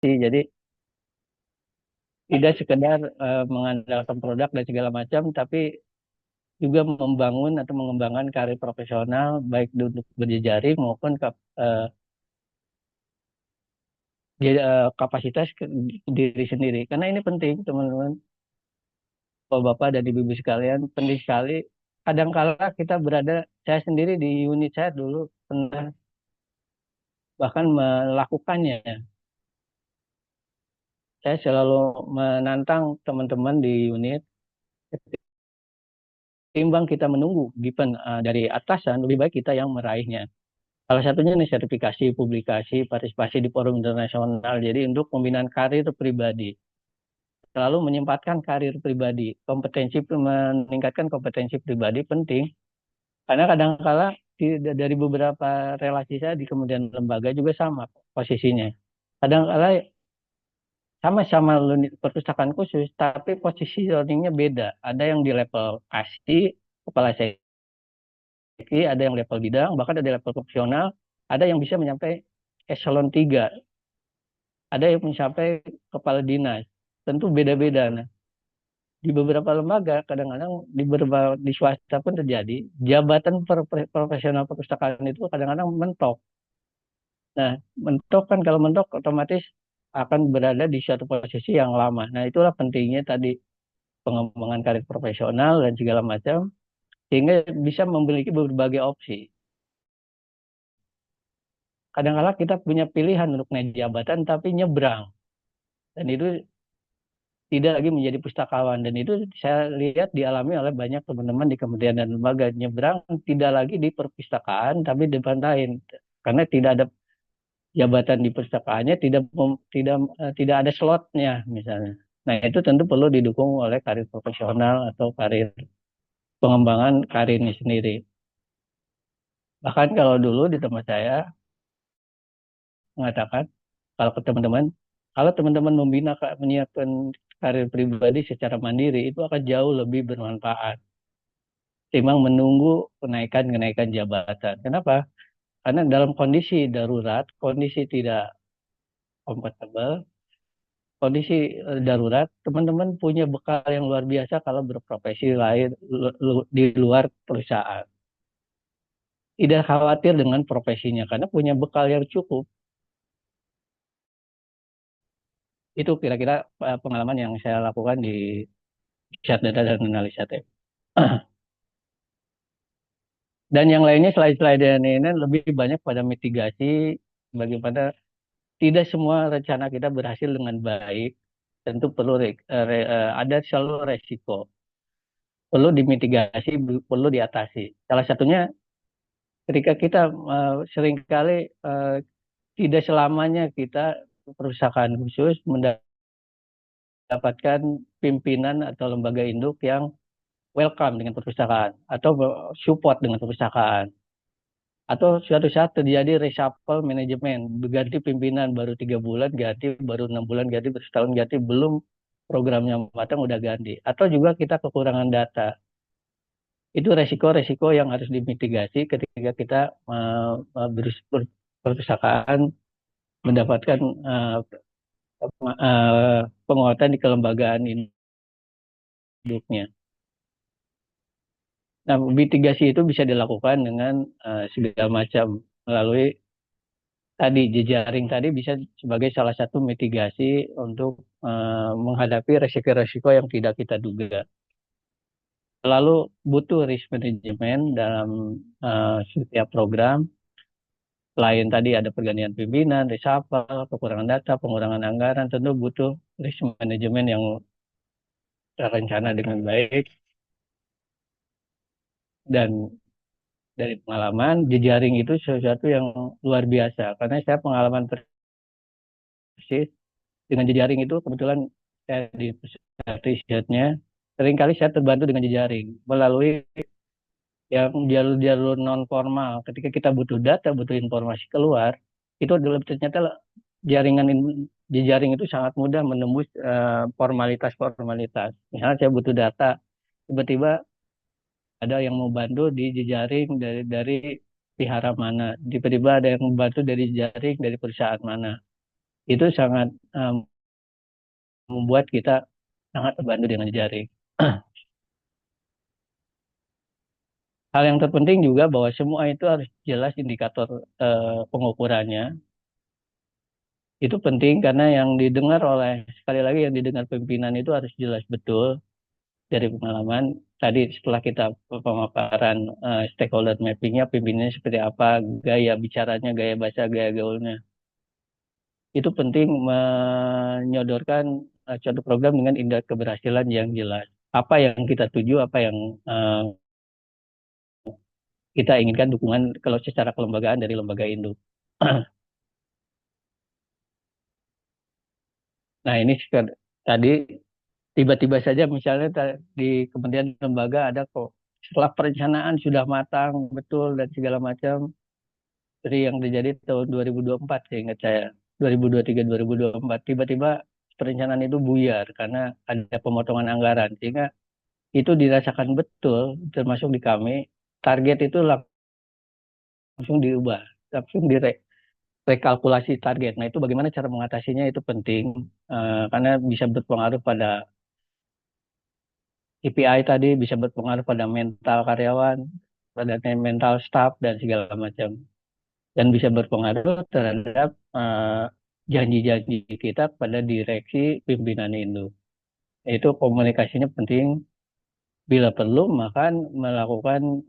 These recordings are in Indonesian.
Jadi tidak sekedar mengandalkan produk dan segala macam, tapi juga membangun atau mengembangkan karir profesional baik untuk berjejaring maupun kapasitas diri sendiri. Karena ini penting, teman-teman, bapak-bapak dan ibu-ibu sekalian, penting sekali. Kadangkala kita berada, saya sendiri di unit saya dulu pernah bahkan melakukannya. Saya selalu menantang teman-teman di unit, ketimbang kita menunggu dari atasan, lebih baik kita yang meraihnya. Salah satunya nih sertifikasi, publikasi, partisipasi di forum internasional. Jadi untuk pembinaan karir pribadi, selalu menyempatkan karir pribadi, meningkatkan kompetensi pribadi penting. Karena kadang-kala dari beberapa relasi saya di kemudian lembaga juga sama posisinya. Kadang-kala sama-sama unit perpustakaan khusus, tapi posisi learningnya beda. Ada yang di level kasih, kepala seki, ada yang level bidang, bahkan ada level profesional, ada yang bisa mencapai eselon 3, ada yang mencapai kepala dinas. Tentu beda-beda. Nah, di beberapa lembaga, kadang-kadang di swasta pun terjadi, jabatan profesional perpustakaan itu kadang-kadang mentok. Nah, mentok kan kalau mentok otomatis akan berada di suatu posisi yang lama. Nah, itulah pentingnya tadi pengembangan karir profesional dan segala macam sehingga bisa memiliki berbagai opsi. Kadang-kala kita punya pilihan untuk naik jabatan tapi nyebrang dan itu tidak lagi menjadi pustakawan dan itu saya lihat dialami oleh banyak teman-teman di kementerian dan lembaga nyebrang tidak lagi di perpustakaan tapi di depan lain karena tidak ada jabatan di pustakaannya tidak ada slotnya misalnya. Nah, itu tentu perlu didukung oleh karir profesional atau karir pengembangan karirnya sendiri. Bahkan kalau dulu di tempat saya mengatakan kalau ke teman-teman, kalau teman-teman menyiapkan karir pribadi secara mandiri itu akan jauh lebih bermanfaat timbang menunggu kenaikan jabatan. Kenapa? Karena dalam kondisi darurat, kondisi tidak kompatibel, kondisi darurat, teman-teman punya bekal yang luar biasa kalau berprofesi lain di luar perusahaan. Tidak khawatir dengan profesinya karena punya bekal yang cukup. Itu kira-kira pengalaman yang saya lakukan di riset data dan analisa data. Dan yang lainnya selain ini lebih banyak pada mitigasi bagaimana tidak semua rencana kita berhasil dengan baik. Tentu perlu ada selalu resiko, perlu dimitigasi, perlu diatasi. Salah satunya ketika kita seringkali tidak selamanya kita perusahaan khusus mendapatkan pimpinan atau lembaga induk yang welcome dengan perpustakaan atau support dengan perpustakaan. Atau suatu saat terjadi reshuffle manajemen, berganti pimpinan baru 3 bulan ganti, baru 6 bulan ganti, baru setahun ganti, belum programnya matang udah ganti. Atau juga kita kekurangan data. Itu resiko-resiko yang harus dimitigasi ketika kita perpustakaan mendapatkan penguatan di kelembagaan induknya. Nah, mitigasi itu bisa dilakukan dengan segala macam melalui tadi jejaring tadi bisa sebagai salah satu mitigasi untuk menghadapi resiko-resiko yang tidak kita duga. Lalu butuh risk management dalam setiap program. Selain tadi ada pergantian pimpinan, reshuffle, kekurangan data, pengurangan anggaran, tentu butuh risk management yang terencana dengan baik. Dan dari pengalaman, jejaring itu sesuatu yang luar biasa. Karena saya pengalaman persis dengan jejaring itu kebetulan saya di pusat risetnya seringkali saya terbantu dengan jejaring melalui yang jalur-jalur non formal ketika kita butuh data butuh informasi keluar itu adalah ternyata jaringan jejaring itu sangat mudah menembus formalitas misalnya saya butuh data tiba-tiba ada yang mau bantu di jejaring dari pihara mana tiba-tiba ada yang membantu dari jejaring dari perusahaan mana Itu sangat membuat kita sangat terbantu dengan jejaring. Hal yang terpenting juga bahwa semua itu harus jelas indikator pengukurannya. Itu penting karena yang didengar oleh, sekali lagi yang didengar pimpinan itu harus jelas betul dari pengalaman. Tadi setelah kita pemaparan stakeholder mappingnya, pimpinannya seperti apa, gaya bicaranya, gaya bahasa, gaya gaulnya. Itu penting menyodorkan contoh program dengan indeks keberhasilan yang jelas. Apa yang kita tuju, apa yang eh, kita inginkan dukungan kalau secara kelembagaan dari lembaga induk. Nah ini tadi tiba-tiba saja misalnya di kementerian lembaga ada kok setelah perencanaan sudah matang betul dan segala macam dari yang terjadi tahun 2024 seingat saya 2023 2024 tiba-tiba perencanaan itu buyar karena ada pemotongan anggaran sehingga itu dirasakan betul termasuk di kami target itu langsung diubah langsung rekalkulasi target. Nah, itu bagaimana cara mengatasinya itu penting karena bisa berpengaruh pada KPI tadi, bisa berpengaruh pada mental karyawan, pada mental staff dan segala macam, dan bisa berpengaruh terhadap janji-janji kita pada direksi pimpinan itu. Itu komunikasinya penting. Bila perlu, maka melakukan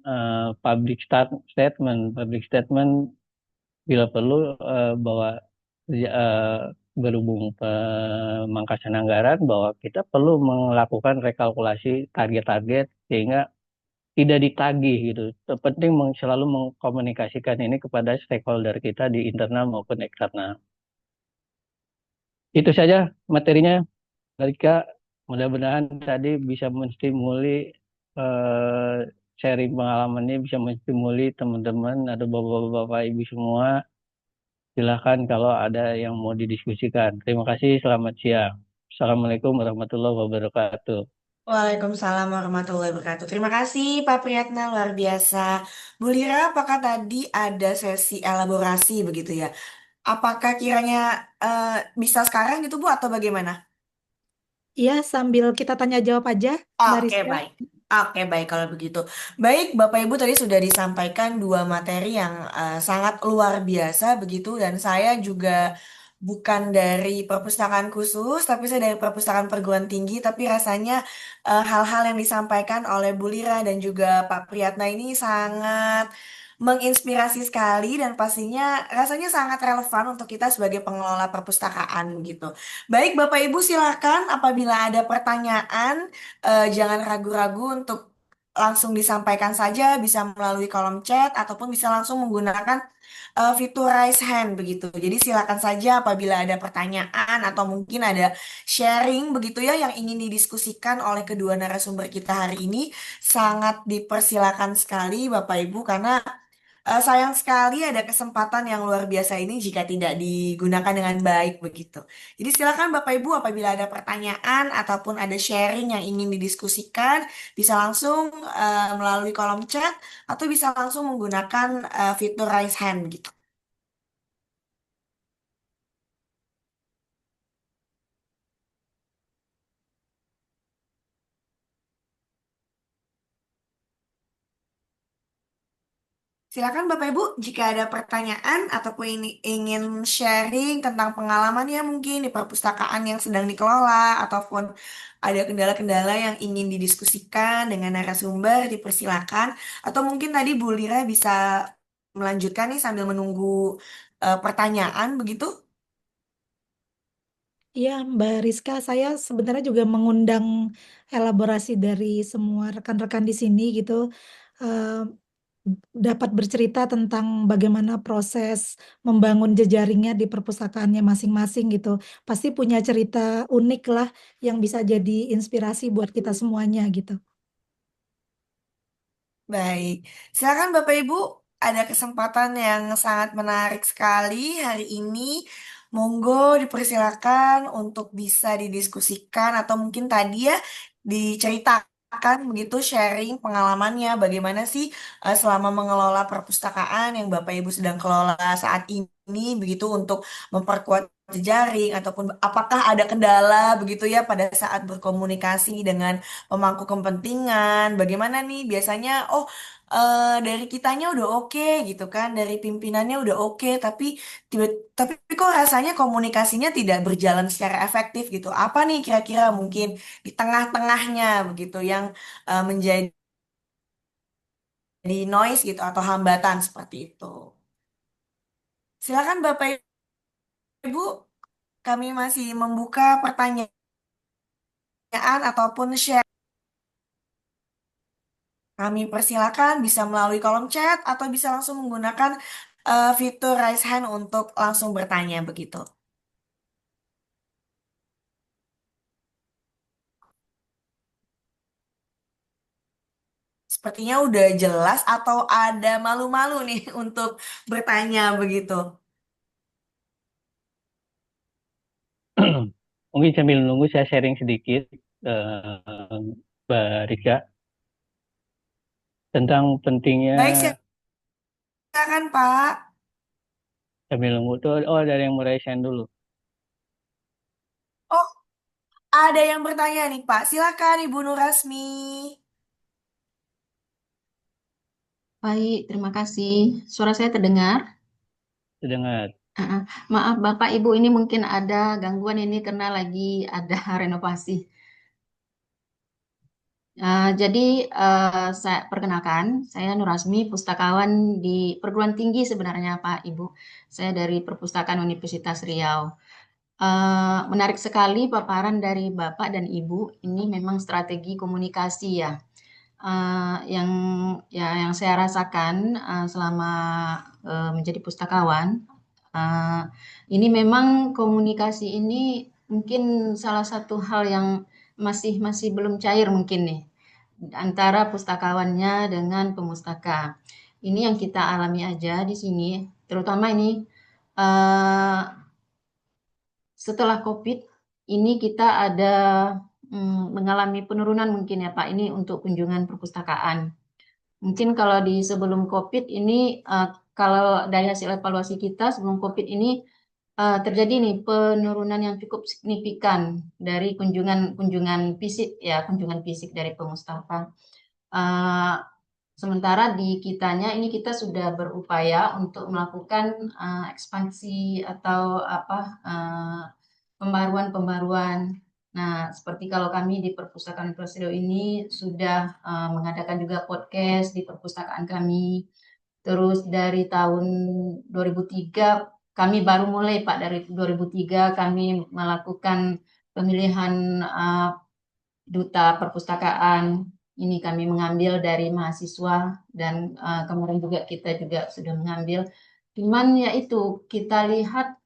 statement. Public statement bila perlu bahwa eh, berhubung pemangkasan anggaran bahwa kita perlu melakukan rekalkulasi target-target sehingga tidak ditagih gitu. Penting selalu mengkomunikasikan ini kepada stakeholder kita di internal maupun eksternal. Itu saja materinya dari Kak. Mudah-mudahan tadi bisa menstimuli eh, sharing pengalamannya bisa menstimuli teman-teman atau bapak-bapak ibu semua. Silahkan kalau ada yang mau didiskusikan. Terima kasih, selamat siang. Assalamualaikum warahmatullahi wabarakatuh. Waalaikumsalam warahmatullahi wabarakatuh. Terima kasih Pak Priyatna, luar biasa. Bu Lira, apakah tadi ada sesi elaborasi begitu ya? Apakah kiranya eh, bisa sekarang gitu Bu atau bagaimana? Iya, sambil kita tanya jawab aja, Mbak Oke, Rizka. baik. Oke, baik kalau begitu. Baik, Bapak Ibu tadi sudah disampaikan dua materi yang sangat luar biasa begitu dan saya juga bukan dari perpustakaan khusus, tapi saya dari perpustakaan perguruan tinggi, tapi rasanya hal-hal yang disampaikan oleh Bu Lira dan juga Pak Priyatna ini sangat menginspirasi sekali dan pastinya rasanya sangat relevan untuk kita sebagai pengelola perpustakaan gitu. Baik, Bapak Ibu silakan apabila ada pertanyaan jangan ragu-ragu untuk langsung disampaikan saja, bisa melalui kolom chat ataupun bisa langsung menggunakan fitur raise hand begitu. Jadi silakan saja apabila ada pertanyaan atau mungkin ada sharing begitu ya yang ingin didiskusikan oleh kedua narasumber kita hari ini, sangat dipersilakan sekali Bapak Ibu karena sayang sekali ada kesempatan yang luar biasa ini jika tidak digunakan dengan baik begitu. Jadi silakan Bapak Ibu apabila ada pertanyaan ataupun ada sharing yang ingin didiskusikan bisa langsung melalui kolom chat atau bisa langsung menggunakan fitur raise hand gitu. Silakan Bapak Ibu, jika ada pertanyaan ataupun ingin sharing tentang pengalamannya mungkin di perpustakaan yang sedang dikelola ataupun ada kendala-kendala yang ingin didiskusikan dengan narasumber, dipersilakan. Atau mungkin tadi Bu Lira bisa melanjutkan nih sambil menunggu pertanyaan begitu. Iya, Mbak Rizka, saya sebenarnya juga mengundang elaborasi dari semua rekan-rekan di sini gitu. Eh, Dapat bercerita tentang bagaimana proses membangun jejaringnya di perpustakaannya masing-masing gitu. Pasti punya cerita unik lah yang bisa jadi inspirasi buat kita semuanya gitu. Baik, silakan Bapak Ibu, ada kesempatan yang sangat menarik sekali hari ini. Monggo dipersilakan untuk bisa didiskusikan atau mungkin tadi ya diceritakan begitu sharing pengalamannya bagaimana sih selama mengelola perpustakaan yang Bapak Ibu sedang kelola saat ini begitu untuk memperkuat jejaring ataupun apakah ada kendala begitu ya pada saat berkomunikasi dengan pemangku kepentingan? Bagaimana nih biasanya? Oh, dari kitanya udah oke gitu kan, dari pimpinannya udah oke, tiba tapi kok rasanya komunikasinya tidak berjalan secara efektif gitu. Apa nih kira-kira mungkin di tengah-tengahnya begitu yang menjadi noise gitu atau hambatan seperti itu. Silakan Bapak Ibu, kami masih membuka pertanyaan ataupun share. Kami persilakan bisa melalui kolom chat atau bisa langsung menggunakan fitur raise hand untuk langsung bertanya begitu. Sepertinya udah jelas atau ada malu-malu nih untuk bertanya begitu. Mungkin sambil menunggu saya sharing sedikit, eh, Mbak Rika, tentang pentingnya Baik, silakan Pak. sambil nunggu tuh. Oh, ada yang mau raise hand dulu. Oh, ada yang bertanya nih Pak. Silakan Ibu Nurasmi. Baik, terima kasih. Suara saya terdengar? Terdengar. Maaf Bapak Ibu, ini mungkin ada gangguan ini karena lagi ada renovasi. Jadi saya perkenalkan, saya Nurasmi, pustakawan di perguruan tinggi sebenarnya Pak Ibu. Saya dari Perpustakaan Universitas Riau. Menarik sekali paparan dari Bapak dan Ibu. Ini memang strategi komunikasi ya. Yang yang saya rasakan selama menjadi pustakawan, uh, ini memang komunikasi ini mungkin salah satu hal yang masih masih belum cair mungkin nih antara pustakawannya dengan pemustaka. Ini yang kita alami aja di sini, terutama ini uh, setelah COVID ini kita ada mengalami penurunan mungkin ya Pak, ini untuk kunjungan perpustakaan. Mungkin kalau di sebelum COVID ini, kalau dari hasil evaluasi kita sebelum COVID ini terjadi nih penurunan yang cukup signifikan dari kunjungan fisik ya, kunjungan fisik dari pemustaka. Uh, Sementara di kitanya ini kita sudah berupaya untuk melakukan ekspansi atau apa pembaruan-pembaruan. Nah, seperti kalau kami di Perpustakaan Presiden ini sudah mengadakan juga podcast di perpustakaan kami. Terus dari tahun 2003 kami baru mulai Pak, dari 2003 kami melakukan pemilihan duta perpustakaan. Ini kami mengambil dari mahasiswa dan kemarin juga kita juga sudah mengambil. Cuman ya itu kita lihat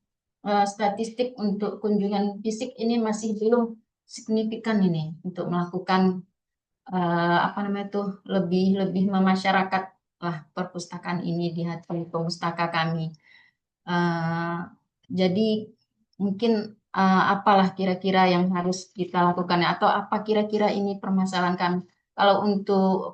statistik untuk kunjungan fisik ini masih belum signifikan ini untuk melakukan apa namanya tuh lebih lebih memasyarakat lah perpustakaan ini di hati pemustaka kami. Uh, jadi mungkin apalah kira-kira yang harus kita lakukan atau apa kira-kira ini permasalahan kami. Kalau untuk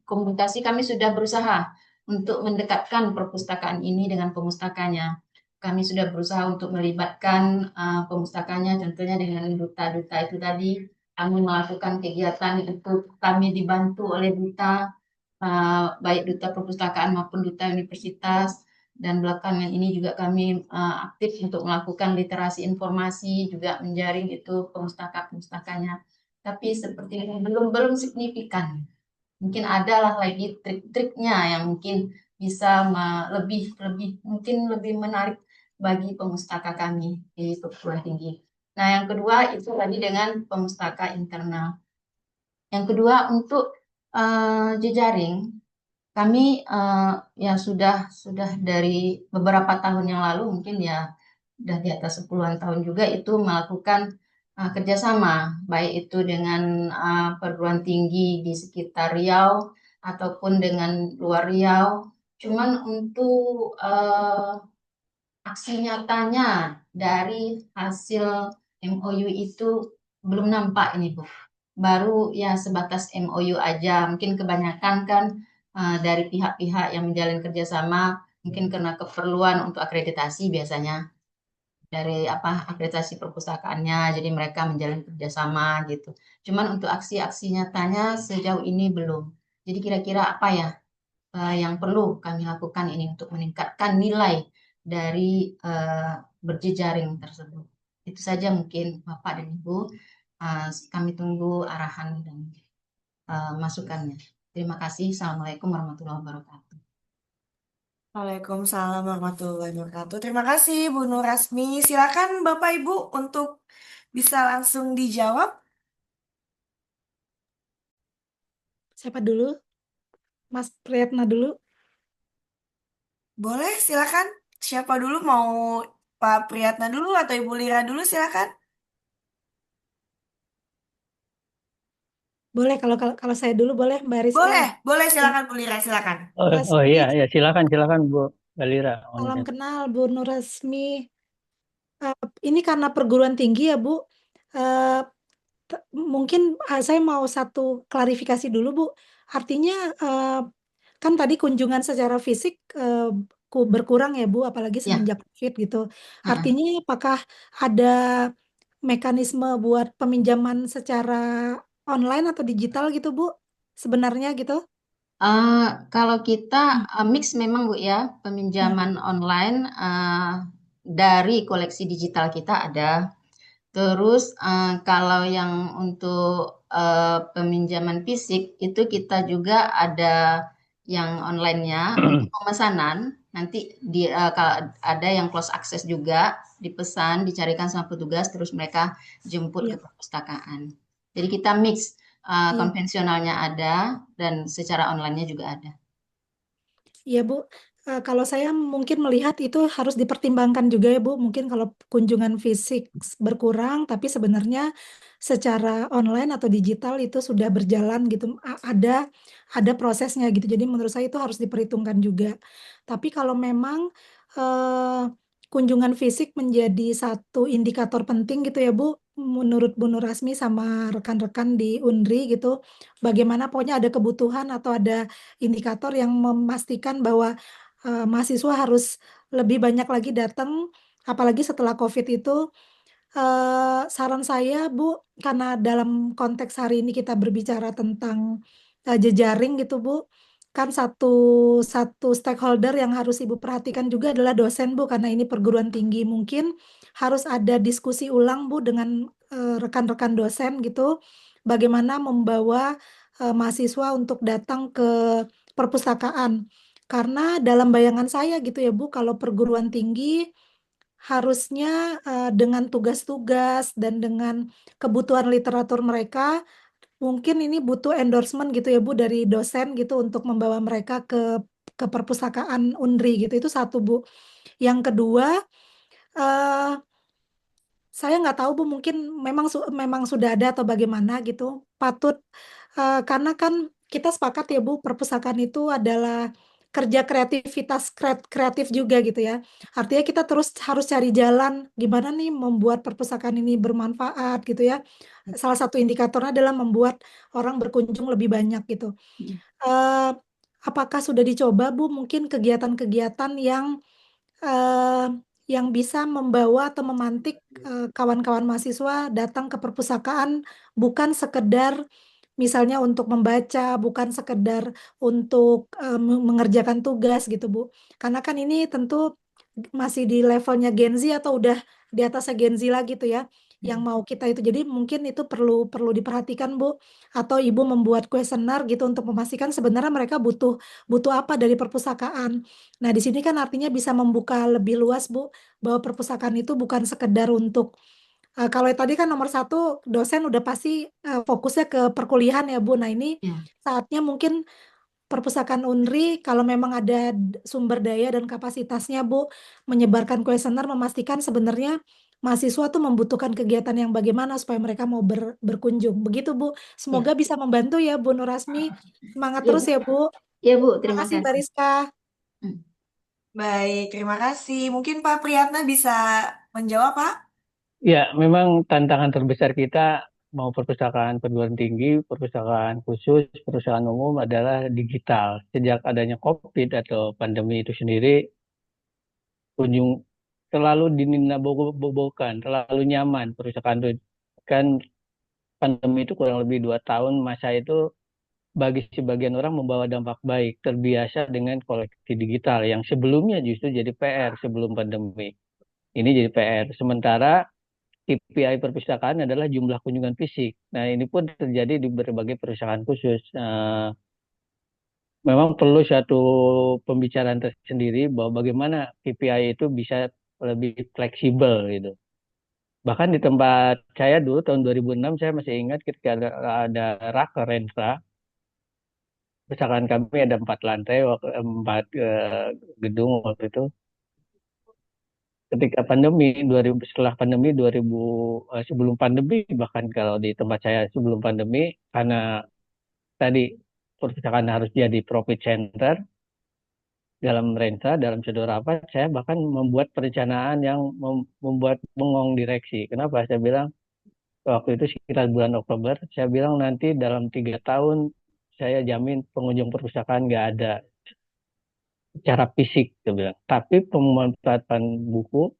komunikasi kami sudah berusaha untuk mendekatkan perpustakaan ini dengan pemustakanya. Kami sudah berusaha untuk melibatkan pemustakanya, contohnya dengan duta-duta itu tadi. Kami melakukan kegiatan itu, kami dibantu oleh duta, baik duta perpustakaan maupun duta universitas. Dan belakangan ini juga kami aktif untuk melakukan literasi informasi, juga menjaring itu pemustaka-pemustakanya. Tapi seperti belum belum signifikan. Mungkin adalah lagi trik-triknya yang mungkin bisa lebih lebih mungkin lebih menarik bagi pemustaka kami di perguruan tinggi. Nah, yang kedua itu tadi dengan pemustaka internal. Yang kedua untuk jejaring, kami ya sudah dari beberapa tahun yang lalu mungkin ya sudah di atas 10-an tahun juga itu melakukan kerjasama baik itu dengan perguruan tinggi di sekitar Riau ataupun dengan luar Riau. Cuman untuk aksi nyatanya dari hasil MOU itu belum nampak ini Bu. Baru ya sebatas MOU aja. Mungkin kebanyakan kan dari pihak-pihak yang menjalin kerjasama mungkin karena keperluan untuk akreditasi biasanya. dari apa akreditasi perpustakaannya, jadi mereka menjalin kerjasama gitu. Cuman untuk aksi-aksi nyatanya sejauh ini belum. Jadi kira-kira apa ya yang perlu kami lakukan ini untuk meningkatkan nilai dari berjejaring tersebut. Itu saja mungkin Bapak dan Ibu. Kami tunggu arahan dan masukannya. Terima kasih. Assalamualaikum warahmatullahi wabarakatuh. Waalaikumsalam warahmatullahi wabarakatuh. Terima kasih Bu Nur Rasmi. Silakan Bapak Ibu untuk bisa langsung dijawab. Siapa dulu? Mas Priyatna dulu. Boleh, silakan. Siapa dulu mau Pak Priyatna dulu atau Ibu Lira dulu silakan. Boleh kalau saya dulu boleh Mbak Rizka. Boleh, boleh silakan Bu Lira silakan. Oh, oh Rasmi, iya, ya silakan Bu Galira. salam kenal Bu Nur Rasmi. Ini karena perguruan tinggi ya Bu. Eh, Mungkin saya mau satu klarifikasi dulu Bu. Artinya kan tadi kunjungan secara fisik berkurang ya Bu, apalagi Ya, semenjak COVID gitu. Artinya apakah ada mekanisme buat peminjaman secara online atau digital gitu Bu? Sebenarnya gitu? kalau kita mix memang Bu ya, Ya. peminjaman online dari koleksi digital kita ada. Terus kalau yang untuk peminjaman fisik itu kita juga ada yang online-nya untuk pemesanan. Nanti kalau ada yang close access juga dipesan, dicarikan sama petugas, terus mereka jemput ke Iya, perpustakaan. Jadi kita mix iya. konvensionalnya ada dan secara online-nya juga ada. Iya Bu, kalau saya mungkin melihat itu harus dipertimbangkan juga ya Bu. Mungkin kalau kunjungan fisik berkurang, tapi sebenarnya secara online atau digital itu sudah berjalan gitu. Ada prosesnya gitu. Jadi menurut saya itu harus diperhitungkan juga. Tapi kalau memang eh, kunjungan fisik menjadi satu indikator penting gitu ya Bu, menurut Bu Nur Rasmi sama rekan-rekan di UNRI gitu, bagaimana pokoknya ada kebutuhan atau ada indikator yang memastikan bahwa mahasiswa harus lebih banyak lagi datang, apalagi setelah COVID itu. Saran saya, Bu, karena dalam konteks hari ini kita berbicara tentang jejaring gitu, Bu, kan satu satu stakeholder yang harus Ibu perhatikan juga adalah dosen, Bu, karena ini perguruan tinggi. Mungkin harus ada diskusi ulang, Bu, dengan rekan-rekan dosen gitu, bagaimana membawa mahasiswa untuk datang ke perpustakaan. Karena dalam bayangan saya gitu ya, Bu, kalau perguruan tinggi harusnya dengan tugas-tugas dan dengan kebutuhan literatur mereka, mungkin ini butuh endorsement gitu ya Bu dari dosen gitu untuk membawa mereka ke perpustakaan UNRI gitu. Itu satu Bu. Yang kedua, eh, saya nggak tahu Bu, mungkin memang sudah ada atau bagaimana gitu. Patut karena kan kita sepakat ya Bu, perpustakaan itu adalah kerja kreatif juga gitu ya. Artinya kita terus harus cari jalan gimana nih membuat perpustakaan ini bermanfaat gitu ya. Salah satu indikatornya adalah membuat orang berkunjung lebih banyak gitu. Eh, apakah sudah dicoba Bu mungkin kegiatan-kegiatan eh, yang bisa membawa atau memantik kawan-kawan mahasiswa datang ke perpustakaan bukan sekedar misalnya untuk membaca, bukan sekedar untuk mengerjakan tugas gitu Bu. Karena kan ini tentu masih di levelnya Gen Z atau udah di atasnya Gen Z lagi tuh ya, yang mau kita itu. Jadi mungkin itu perlu perlu diperhatikan Bu, atau Ibu membuat kuesioner gitu untuk memastikan sebenarnya mereka butuh butuh apa dari perpustakaan. Nah, di sini kan artinya bisa membuka lebih luas Bu, bahwa perpustakaan itu bukan sekedar untuk kalau yang tadi kan nomor satu dosen udah pasti fokusnya ke perkuliahan ya Bu. Nah ini Ya. saatnya mungkin perpustakaan UNRI kalau memang ada sumber daya dan kapasitasnya Bu menyebarkan kuesioner memastikan sebenarnya mahasiswa tuh membutuhkan kegiatan yang bagaimana supaya mereka mau berkunjung. Begitu Bu. Ya. Semoga bisa membantu ya Bu Nur Rasmi. Semangat Ya, terus Bu. ya Bu. Ya, Bu, Terima terima kasih Mbak kasih. Rizka. Hmm. Baik, terima kasih. Mungkin Pak Priyatna bisa menjawab, Pak? Ya, memang tantangan terbesar kita mau perpustakaan perguruan tinggi, perpustakaan khusus, perpustakaan umum adalah digital. Sejak adanya COVID atau pandemi itu sendiri, kunjung terlalu dininabobokan, terlalu nyaman perpustakaan itu. Kan pandemi itu kurang lebih 2 tahun, masa itu bagi sebagian orang membawa dampak baik, terbiasa dengan koleksi digital yang sebelumnya justru jadi PR sebelum pandemi. Ini jadi PR. Sementara KPI perpustakaan adalah jumlah kunjungan fisik. Nah, ini pun terjadi di berbagai perpustakaan khusus. Memang perlu satu pembicaraan tersendiri bahwa bagaimana KPI itu bisa lebih fleksibel gitu. Bahkan di tempat saya dulu tahun 2006 saya masih ingat ketika ada Raker Renstra, perpustakaan kami ada 4 lantai, 4 gedung waktu itu. Ketika pandemi 2000, setelah pandemi 2000, sebelum pandemi, bahkan kalau di tempat saya sebelum pandemi, karena tadi perpustakaan harus jadi profit center dalam Rensa, dalam sudut rapat, saya bahkan membuat perencanaan yang membuat bengong direksi. Kenapa? Saya bilang waktu itu sekitar bulan Oktober, saya bilang nanti dalam 3 tahun saya jamin pengunjung perpustakaan nggak ada secara fisik, saya bilang. Tapi pemanfaatan buku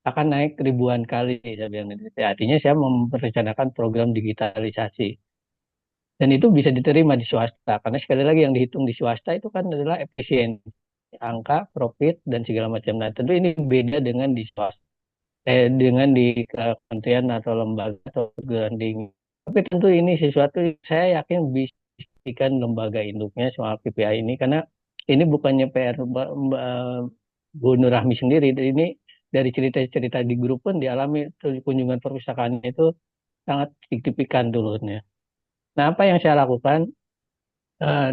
akan naik ribuan kali, saya bilang. Ya, artinya saya merencanakan program digitalisasi. Dan itu bisa diterima di swasta, karena sekali lagi yang dihitung di swasta itu kan adalah efisiensi, angka, profit, dan segala macam. Nah, tentu ini beda dengan di swasta, dengan di kementerian atau lembaga atau perguruan tinggi. Tapi tentu ini sesuatu saya yakin bisa dipastikan lembaga induknya soal KPI ini, karena ini bukannya PR Bu Nur Rahmi sendiri. Ini dari cerita-cerita di grup pun dialami, kunjungan perpustakaan itu sangat signifikan turunnya. Nah, apa yang saya lakukan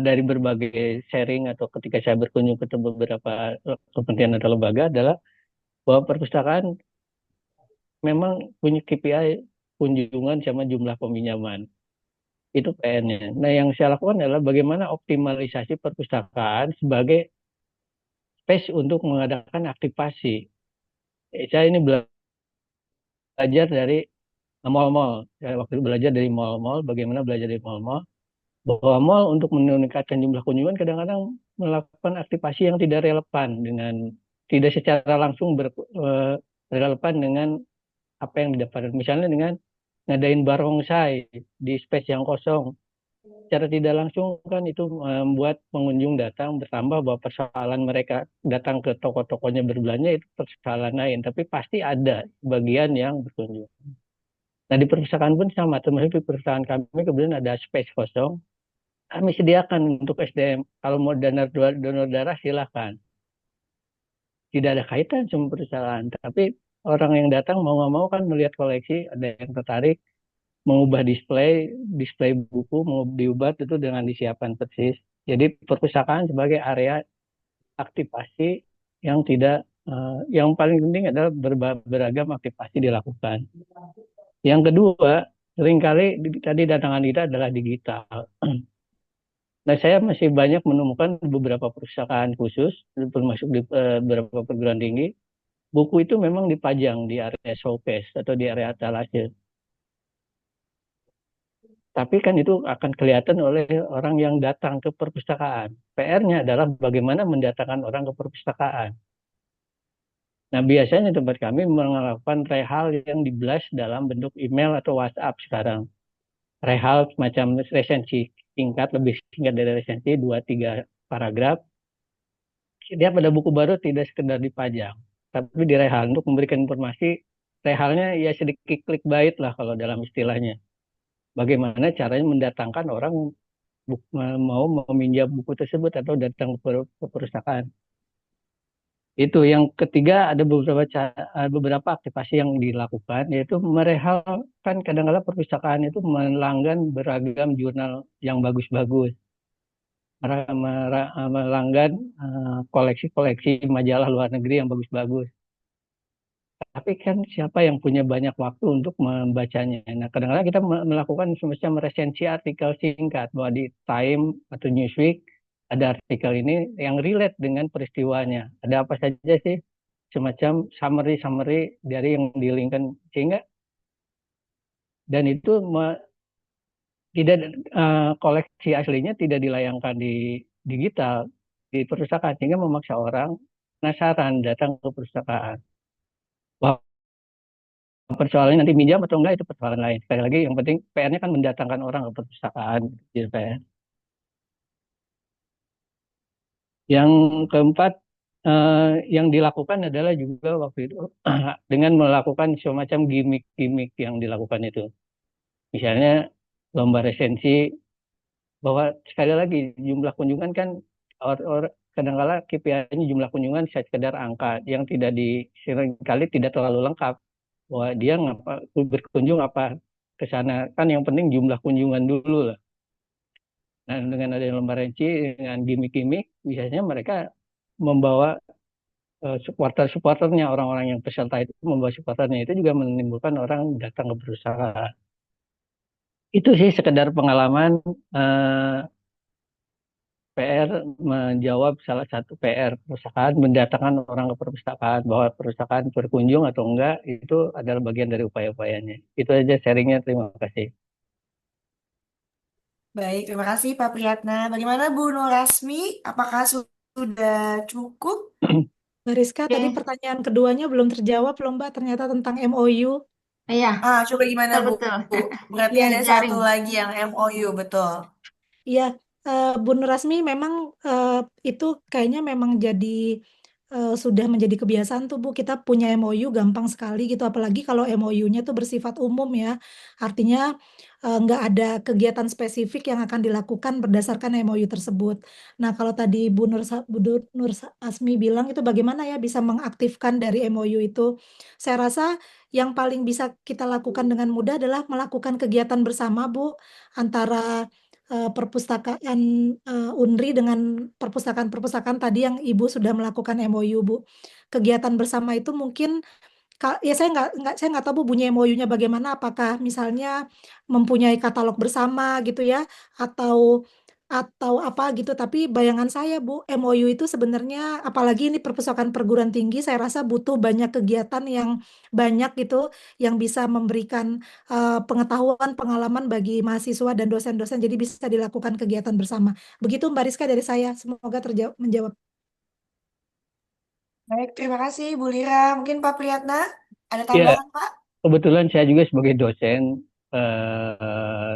dari berbagai sharing atau ketika saya berkunjung ke beberapa kementerian atau lembaga adalah bahwa perpustakaan memang punya KPI kunjungan sama jumlah peminjaman. Itu PR-nya. Nah, yang saya lakukan adalah bagaimana optimalisasi perpustakaan sebagai space untuk mengadakan aktivasi. Saya ini belajar dari mall-mall. Saya waktu itu belajar dari mall-mall, bagaimana belajar dari mall-mall. Bahwa mall untuk meningkatkan jumlah kunjungan kadang-kadang melakukan aktivasi yang tidak relevan dengan tidak secara langsung relevan dengan apa yang didapatkan. Misalnya dengan ngadain barongsai di space yang kosong. Secara tidak langsung kan itu membuat pengunjung datang bertambah, bahwa persoalan mereka datang ke toko-tokonya berbelanja itu persoalan lain. Tapi pasti ada bagian yang berkunjung. Nah, di perpustakaan pun sama, termasuk di perpustakaan kami kemudian ada space kosong. Kami sediakan untuk SDM. Kalau mau donor darah silahkan. Tidak ada kaitan sama perusahaan. Tapi orang yang datang mau nggak mau kan melihat koleksi, ada yang tertarik, mengubah display buku, mau diubah itu dengan disiapkan persis. Jadi perpustakaan sebagai area aktivasi yang tidak, yang paling penting adalah beragam aktivasi dilakukan. Yang kedua, seringkali tadi datangan kita adalah digital. Nah, saya masih banyak menemukan beberapa perpustakaan khusus, termasuk di beberapa perguruan tinggi, buku itu memang dipajang di area showcase atau di area etalase. Tapi kan itu akan kelihatan oleh orang yang datang ke perpustakaan. PR-nya adalah bagaimana mendatangkan orang ke perpustakaan. Nah, biasanya tempat kami melakukan rehal yang di-blast dalam bentuk email atau WhatsApp sekarang. Rehal semacam resensi singkat, lebih singkat dari resensi, 2-3 paragraf. Dia pada buku baru tidak sekedar dipajang, tapi direhal untuk memberikan informasi. Rehalnya ya sedikit clickbait lah kalau dalam istilahnya. Bagaimana caranya mendatangkan orang mau meminjam buku tersebut atau datang ke perpustakaan. Itu yang ketiga, ada beberapa aktivasi yang dilakukan, yaitu merehalkan. Kadang-kadang perpustakaan itu melanggan beragam jurnal yang bagus-bagus, melanggan koleksi-koleksi majalah luar negeri yang bagus-bagus. Tapi kan siapa yang punya banyak waktu untuk membacanya? Nah, kadang-kadang kita melakukan semacam resensi artikel singkat, bahwa di Time atau Newsweek ada artikel ini yang relate dengan peristiwanya. Ada apa saja sih? Semacam summary dari yang di-linkkan, sehingga dan itu tidak, koleksi aslinya tidak dilayangkan di digital di perpustakaan, sehingga memaksa orang penasaran datang ke perpustakaan. Persoalannya nanti minjam atau enggak itu persoalan lain. Sekali lagi yang penting PR-nya kan mendatangkan orang ke perpustakaan gitu PR. Yang keempat yang dilakukan adalah juga waktu itu dengan melakukan semacam gimmick-gimmick yang dilakukan itu. Misalnya lomba resensi, bahwa sekali lagi jumlah kunjungan kan kadang-kala KPI-nya jumlah kunjungan sekedar angka yang tidak seringkali tidak terlalu lengkap, bahwa dia ngapa berkunjung apa ke sana, kan yang penting jumlah kunjungan dulu lah. Nah, dengan adanya lomba resensi dengan gimmick-gimmick biasanya mereka membawa supporter-supporternya, orang-orang yang peserta itu membawa supporternya, itu juga menimbulkan orang datang ke perusahaan. Itu sih sekedar pengalaman PR menjawab salah satu PR perpustakaan, mendatangkan orang ke perpustakaan, bahwa perpustakaan berkunjung atau enggak itu adalah bagian dari upaya-upayanya. Itu aja sharingnya, terima kasih. Baik, terima kasih Pak Priyatna. Bagaimana Bu Nur Rasmi? Apakah sudah cukup? Mbak Rizka, tadi Oke, pertanyaan keduanya belum terjawab loh Mbak, ternyata tentang MOU. iya, Coba gimana Bu? betul-betul. Berarti Iya, ada satu Jejaring. lagi yang MOU, betul. iya, Bu Nur Rasmi memang eh, itu kayaknya memang jadi sudah menjadi kebiasaan tuh Bu, kita punya MOU gampang sekali gitu, apalagi kalau MOU-nya tuh bersifat umum ya, artinya nggak ada kegiatan spesifik yang akan dilakukan berdasarkan MOU tersebut. Nah kalau tadi Bu Nur Asmi bilang itu bagaimana ya bisa mengaktifkan dari MOU itu, saya rasa yang paling bisa kita lakukan dengan mudah adalah melakukan kegiatan bersama Bu, antara perpustakaan UNRI dengan perpustakaan-perpustakaan tadi yang Ibu sudah melakukan MOU, Bu. Kegiatan bersama itu mungkin ya saya nggak tahu Bu bunyi MOU-nya bagaimana, apakah misalnya mempunyai katalog bersama gitu ya, atau apa gitu. Tapi bayangan saya Bu, MOU itu sebenarnya apalagi ini perpustakaan perguruan tinggi, saya rasa butuh banyak kegiatan yang banyak gitu, yang bisa memberikan pengetahuan, pengalaman bagi mahasiswa dan dosen-dosen. Jadi bisa dilakukan kegiatan bersama. Begitu Mbak Rizka dari saya. Semoga menjawab. Baik, terima kasih Bu Lira. Mungkin Pak Priyatna ada Ya, tambahan Pak? kebetulan saya juga sebagai dosen eh,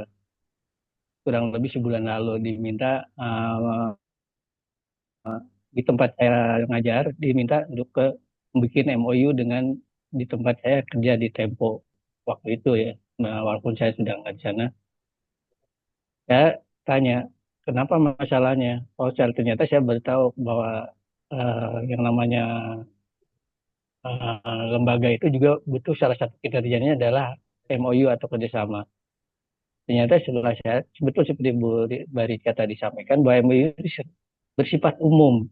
kurang lebih sebulan lalu diminta di tempat saya ngajar, diminta untuk membuat MOU dengan di tempat saya kerja di Tempo waktu itu ya. Nah, walaupun saya sudah nggak di sana, saya tanya kenapa masalahnya. Oh, ternyata saya bertahu bahwa yang namanya lembaga itu juga butuh, salah satu kinerjanya adalah MOU atau kerjasama. Ternyata setelah saya, betul seperti Bu Barika tadi sampaikan, bahwa MOU itu bersifat umum.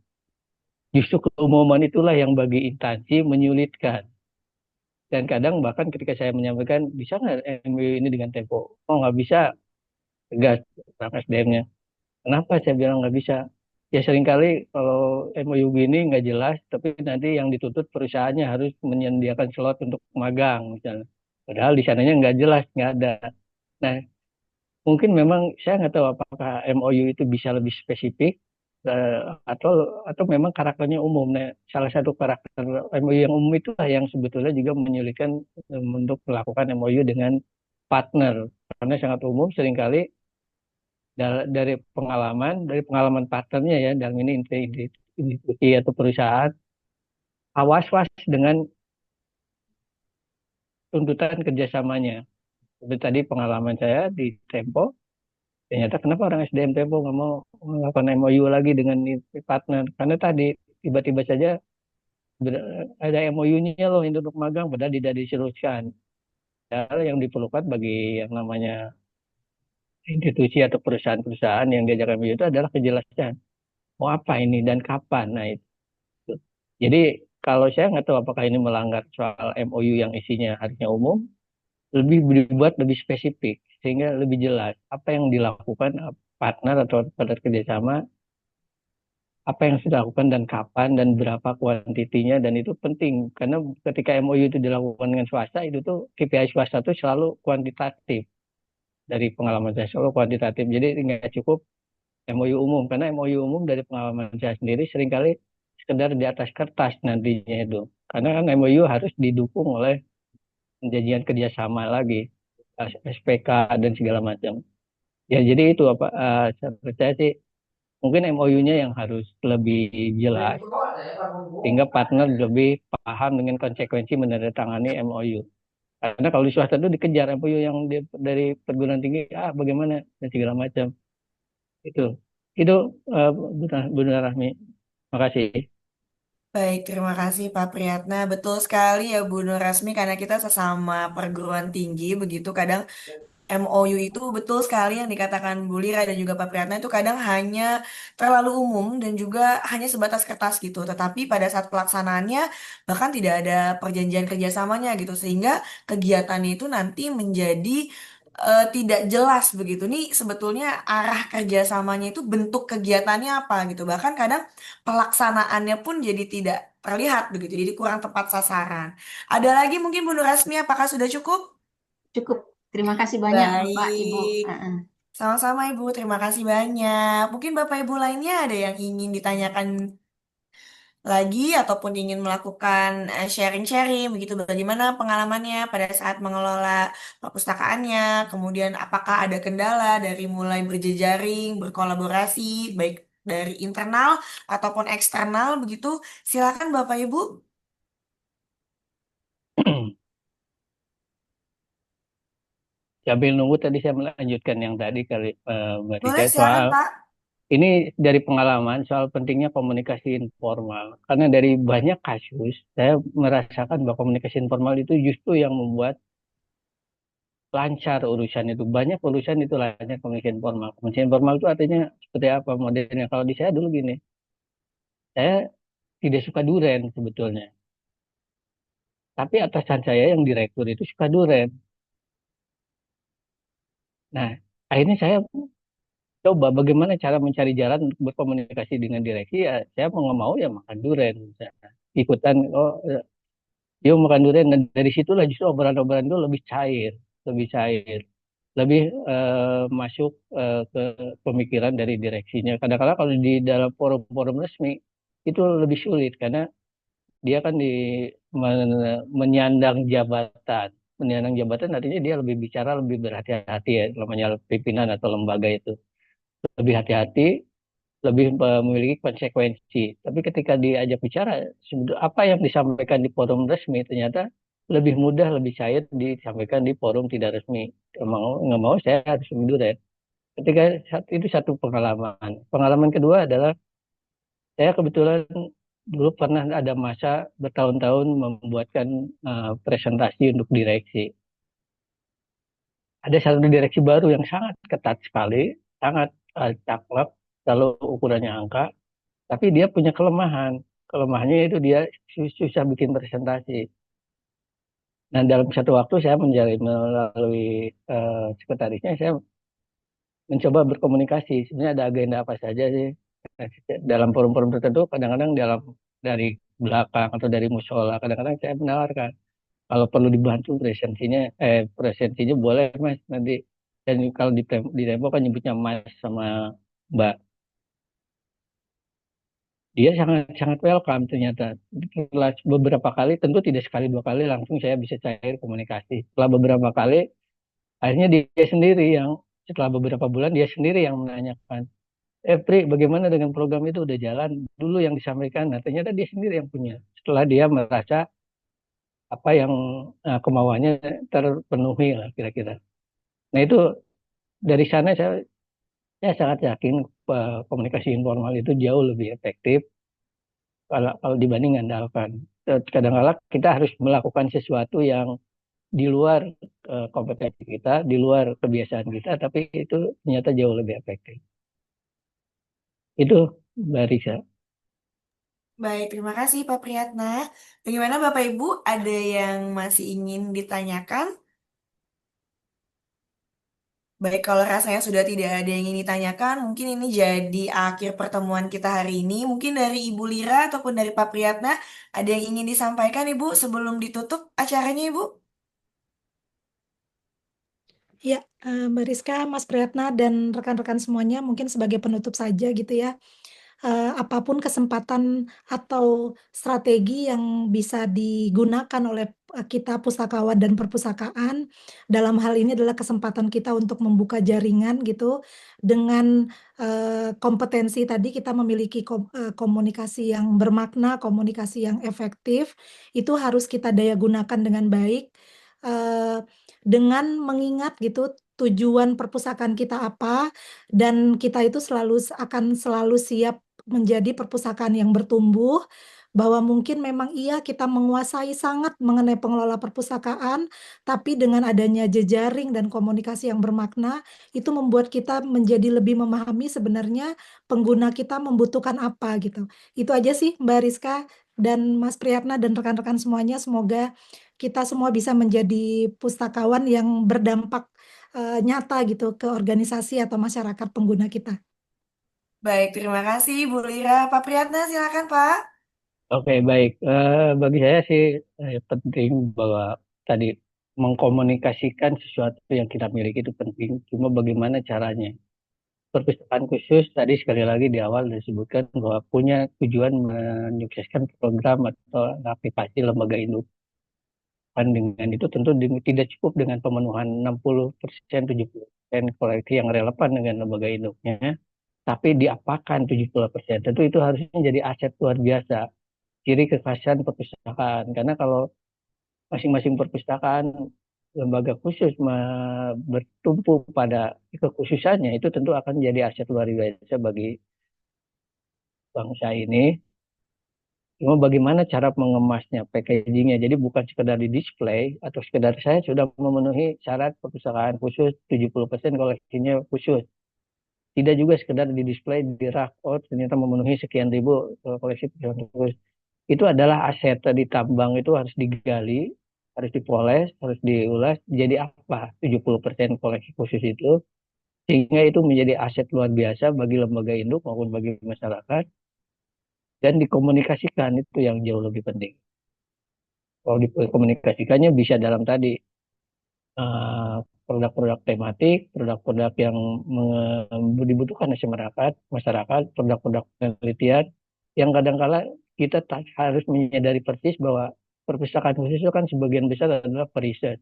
Justru keumuman itulah yang bagi instansi menyulitkan. Dan kadang bahkan ketika saya menyampaikan, bisa nggak MOU ini dengan Tempo? Oh, nggak bisa, tegas orang SDM-nya. Kenapa saya bilang nggak bisa? Ya seringkali kalau MOU gini nggak jelas, tapi nanti yang dituntut perusahaannya harus menyediakan slot untuk magang misalnya. Padahal di sananya nggak jelas, nggak ada. Nah, mungkin memang saya nggak tahu apakah MOU itu bisa lebih spesifik eh, atau memang karakternya umum. Nah, salah satu karakter MOU yang umum itulah yang sebetulnya juga menyulitkan untuk melakukan MOU dengan partner, karena sangat umum seringkali dari pengalaman partnernya ya, dalam ini institusi atau perusahaan awas-was dengan tuntutan kerjasamanya. Seperti tadi pengalaman saya di Tempo, ternyata kenapa orang SDM Tempo nggak mau melakukan MOU lagi dengan partner? Karena tadi tiba-tiba saja ada MOU-nya loh untuk magang, padahal tidak diteruskan. Padahal yang diperlukan bagi yang namanya institusi atau perusahaan-perusahaan yang diajak MOU itu adalah kejelasan. Mau apa ini dan kapan? Nah, itu. Jadi kalau saya nggak tahu apakah ini melanggar soal MOU yang isinya harusnya umum, lebih dibuat lebih spesifik sehingga lebih jelas apa yang dilakukan partner atau partner kerjasama, apa yang sudah dilakukan dan kapan dan berapa kuantitinya, dan itu penting karena ketika MOU itu dilakukan dengan swasta itu tuh KPI swasta itu selalu kuantitatif, dari pengalaman saya selalu kuantitatif, jadi nggak cukup MOU umum, karena MOU umum dari pengalaman saya sendiri seringkali sekedar di atas kertas nantinya itu, karena kan MOU harus didukung oleh perjanjian kerjasama lagi, SPK dan segala macam. Ya jadi itu apa saya percaya sih mungkin MOU-nya yang harus lebih jelas sehingga partner lebih paham dengan konsekuensi menandatangani MOU. Karena kalau di swasta itu dikejar MOU yang dari perguruan tinggi bagaimana dan segala macam. Itu itu Bunda Rahmi. Makasih. Baik, terima kasih Pak Priyatna. Betul sekali ya Bu Nur Rasmi, karena kita sesama perguruan tinggi, begitu kadang MOU itu betul sekali yang dikatakan Bu Lira dan juga Pak Priyatna itu kadang hanya terlalu umum dan juga hanya sebatas kertas gitu. Tetapi pada saat pelaksanaannya bahkan tidak ada perjanjian kerjasamanya gitu. Sehingga kegiatan itu nanti menjadi tidak jelas begitu. Nih sebetulnya arah kerjasamanya itu bentuk kegiatannya apa gitu. Bahkan kadang pelaksanaannya pun jadi tidak terlihat begitu. Jadi kurang tepat sasaran. Ada lagi mungkin Bu Nur Rasmi, apakah sudah cukup? Cukup. Terima kasih banyak Bapak, Ibu. Baik, sama-sama Ibu, terima kasih banyak. Mungkin Bapak Ibu lainnya ada yang ingin ditanyakan lagi ataupun ingin melakukan sharing-sharing, begitu bagaimana pengalamannya pada saat mengelola perpustakaannya, kemudian apakah ada kendala dari mulai berjejaring, berkolaborasi, baik dari internal ataupun eksternal, begitu. Silakan Bapak Ibu. Sambil nunggu tadi saya melanjutkan yang tadi kali Mbak Rika Boleh, silakan soal Pak. ini dari pengalaman soal pentingnya komunikasi informal. Karena dari banyak kasus saya merasakan bahwa komunikasi informal itu justru yang membuat lancar urusan itu. Banyak urusan itu lancar komunikasi informal. Komunikasi informal itu artinya seperti apa modelnya? Kalau di saya dulu gini, saya tidak suka duren sebetulnya. Tapi atasan saya yang direktur itu suka duren. Nah, akhirnya saya coba bagaimana cara mencari jalan untuk berkomunikasi dengan direksi. Ya, saya mau nggak mau ya makan duren. Misalnya. Ikutan, yuk makan durian. Dan dari situlah justru obrolan-obrolan itu lebih cair, lebih masuk ke pemikiran dari direksinya. Kadang-kadang kalau di dalam forum-forum resmi itu lebih sulit karena dia kan menyandang jabatan. Menyandang jabatan artinya dia lebih bicara lebih berhati-hati ya, namanya pimpinan atau lembaga itu lebih hati-hati, lebih memiliki konsekuensi. Tapi ketika diajak bicara, apa yang disampaikan di forum resmi ternyata lebih mudah, lebih cair disampaikan di forum tidak resmi. Nggak mau saya harus mundur ya. Ketika itu satu pengalaman. Pengalaman kedua adalah saya kebetulan dulu pernah ada masa bertahun-tahun membuatkan presentasi untuk direksi. Ada satu direksi baru yang sangat ketat sekali, sangat caklek, kalau ukurannya angka, tapi dia punya kelemahan. Kelemahannya itu dia susah bikin presentasi. Nah, dalam satu waktu saya melalui sekretarisnya, saya mencoba berkomunikasi. Sebenarnya ada agenda apa saja sih. Dalam forum-forum tertentu, kadang-kadang dari belakang atau dari musola, kadang-kadang saya menawarkan. Kalau perlu dibantu presentasinya boleh Mas nanti. Dan kalau di Tempo kan nyebutnya Mas sama Mbak. Dia sangat sangat welcome ternyata. Setelah beberapa kali, tentu tidak sekali dua kali langsung saya bisa cair komunikasi. Setelah beberapa kali, akhirnya dia sendiri yang setelah beberapa bulan dia sendiri yang menanyakan, Pri, bagaimana dengan program itu udah jalan? Dulu yang disampaikan, nah ternyata dia sendiri yang punya. Setelah dia merasa apa yang kemauannya terpenuhi lah kira-kira. Nah itu dari sana saya sangat yakin komunikasi informal itu jauh lebih efektif kalau dibanding andalkan. Kadang-kadang kita harus melakukan sesuatu yang di luar kompetensi kita, di luar kebiasaan kita, tapi itu ternyata jauh lebih efektif. Itu Mbak Risa. Baik, terima kasih Pak Priyatna. Bagaimana Bapak Ibu? Ada yang masih ingin ditanyakan? Baik, kalau rasanya sudah tidak ada yang ingin ditanyakan, mungkin ini jadi akhir pertemuan kita hari ini. Mungkin dari Ibu Lira ataupun dari Pak Priyatna, ada yang ingin disampaikan Ibu sebelum ditutup acaranya Ibu? Ya, Mbak Rizka, Mas Priyatna, dan rekan-rekan semuanya mungkin sebagai penutup saja gitu ya. Apapun kesempatan atau strategi yang bisa digunakan oleh kita pustakawan dan perpustakaan. Dalam hal ini adalah kesempatan kita untuk membuka jaringan gitu dengan kompetensi tadi kita memiliki komunikasi yang bermakna, komunikasi yang efektif, itu harus kita daya gunakan dengan baik dengan mengingat gitu tujuan perpustakaan kita apa, dan kita itu akan selalu siap menjadi perpustakaan yang bertumbuh, bahwa mungkin memang iya kita menguasai sangat mengenai pengelola perpustakaan, tapi dengan adanya jejaring dan komunikasi yang bermakna, itu membuat kita menjadi lebih memahami sebenarnya pengguna kita membutuhkan apa gitu. Itu aja sih Mbak Rizka dan Mas Priyatna dan rekan-rekan semuanya, semoga kita semua bisa menjadi pustakawan yang berdampak nyata gitu ke organisasi atau masyarakat pengguna kita. Baik, terima kasih Bu Lira. Pak Priyatna, silakan Pak. Oke, baik. Bagi saya sih penting bahwa tadi mengkomunikasikan sesuatu yang kita miliki itu penting. Cuma bagaimana caranya? Perpustakaan khusus tadi sekali lagi di awal disebutkan bahwa punya tujuan menyukseskan program atau aplikasi lembaga induk. Dan dengan itu tentu tidak cukup dengan pemenuhan 60%, 70% koleksi yang relevan dengan lembaga induknya, tapi diapakan 70%. Tentu itu harusnya jadi aset luar biasa, ciri kekhasan perpustakaan. Karena kalau masing-masing perpustakaan lembaga khusus bertumpu pada kekhususannya, itu tentu akan jadi aset luar biasa bagi bangsa ini. Cuma bagaimana cara mengemasnya, packagingnya. Jadi bukan sekedar di display atau sekedar saya sudah memenuhi syarat perpustakaan khusus, 70% koleksinya khusus. Tidak juga sekedar di display, di rak, oh ternyata memenuhi sekian ribu koleksi perpustakaan khusus. Itu adalah aset ditambang, itu harus digali, harus dipoles, harus diulas. Jadi apa 70% koleksi khusus itu? Sehingga itu menjadi aset luar biasa bagi lembaga induk maupun bagi masyarakat. Dan dikomunikasikan, itu yang jauh lebih penting. Kalau dikomunikasikannya bisa dalam tadi eh, produk-produk tematik, produk-produk yang dibutuhkan masyarakat, produk-produk penelitian yang kadang-kala kita harus menyadari persis bahwa perpustakaan khusus itu kan sebagian besar adalah periset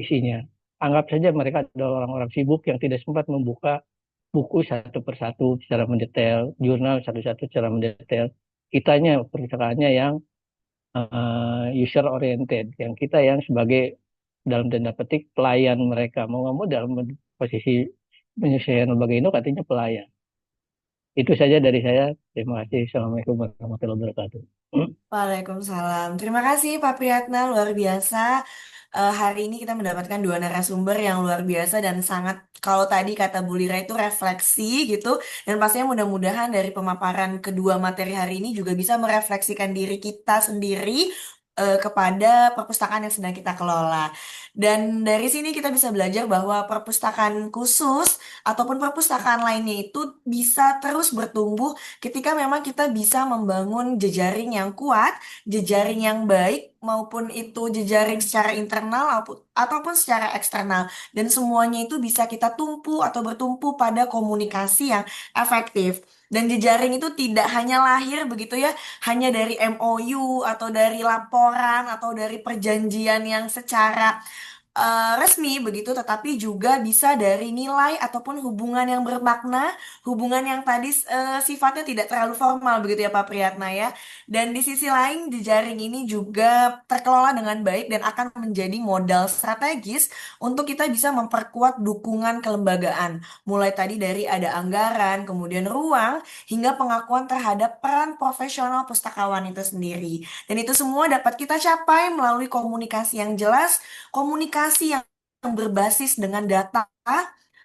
isinya. Anggap saja mereka adalah orang-orang sibuk yang tidak sempat membuka buku satu persatu secara mendetail, jurnal satu-satu secara mendetail. Kitanya perpustakaannya yang user oriented, yang kita yang sebagai dalam tanda petik pelayan mereka, mau nggak mau dalam posisi penyelesaian lembaga ini artinya pelayan. Itu saja dari saya. Terima kasih. Assalamualaikum warahmatullahi wabarakatuh. Waalaikumsalam. Terima kasih Pak Priyatna, luar biasa. Hari ini kita mendapatkan dua narasumber yang luar biasa dan sangat, kalau tadi kata Bu Lira itu refleksi gitu. Dan pastinya mudah-mudahan dari pemaparan kedua materi hari ini juga bisa merefleksikan diri kita sendiri kepada perpustakaan yang sedang kita kelola. Dan dari sini kita bisa belajar bahwa perpustakaan khusus ataupun perpustakaan lainnya itu bisa terus bertumbuh ketika memang kita bisa membangun jejaring yang kuat, jejaring yang baik, maupun itu jejaring secara internal ataupun secara eksternal. Dan semuanya itu bisa kita tumpu atau bertumpu pada komunikasi yang efektif. Dan jejaring itu tidak hanya lahir begitu ya, hanya dari MOU atau dari laporan atau dari perjanjian yang secara resmi begitu, tetapi juga bisa dari nilai ataupun hubungan yang bermakna, hubungan yang tadi sifatnya tidak terlalu formal begitu ya Pak Priyatna ya. Dan di sisi lain jejaring ini juga terkelola dengan baik dan akan menjadi modal strategis untuk kita bisa memperkuat dukungan kelembagaan. Mulai tadi dari ada anggaran, kemudian ruang, hingga pengakuan terhadap peran profesional pustakawan itu sendiri. Dan itu semua dapat kita capai melalui komunikasi yang jelas, komunikasi yang berbasis dengan data,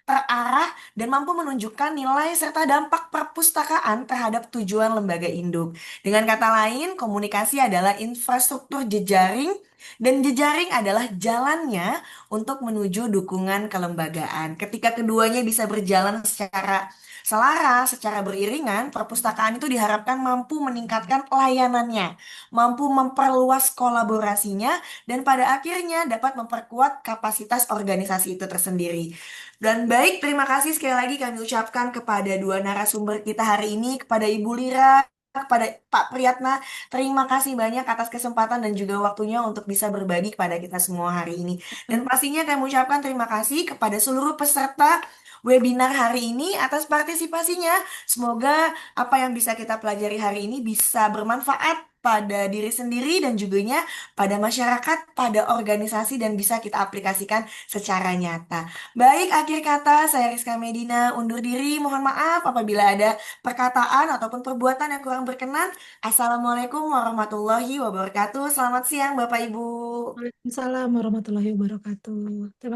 terarah, dan mampu menunjukkan nilai serta dampak perpustakaan terhadap tujuan lembaga induk. Dengan kata lain, komunikasi adalah infrastruktur jejaring, dan jejaring adalah jalannya untuk menuju dukungan kelembagaan. Ketika keduanya bisa berjalan secara selaras, secara beriringan, perpustakaan itu diharapkan mampu meningkatkan layanannya, mampu memperluas kolaborasinya, dan pada akhirnya dapat memperkuat kapasitas organisasi itu tersendiri. Dan terima kasih sekali lagi kami ucapkan kepada dua narasumber kita hari ini, kepada Ibu Lira kepada Pak Priyatna. Terima kasih banyak atas kesempatan dan juga waktunya untuk bisa berbagi kepada kita semua hari ini. Dan pastinya kami ucapkan terima kasih kepada seluruh peserta webinar hari ini atas partisipasinya. Semoga apa yang bisa kita pelajari hari ini bisa bermanfaat pada diri sendiri dan juga pada masyarakat, pada organisasi dan bisa kita aplikasikan secara nyata. Baik, akhir kata saya Rizka Medina undur diri. Mohon maaf apabila ada perkataan ataupun perbuatan yang kurang berkenan. Assalamualaikum warahmatullahi wabarakatuh. Selamat siang Bapak Ibu. Waalaikumsalam warahmatullahi wabarakatuh. Terima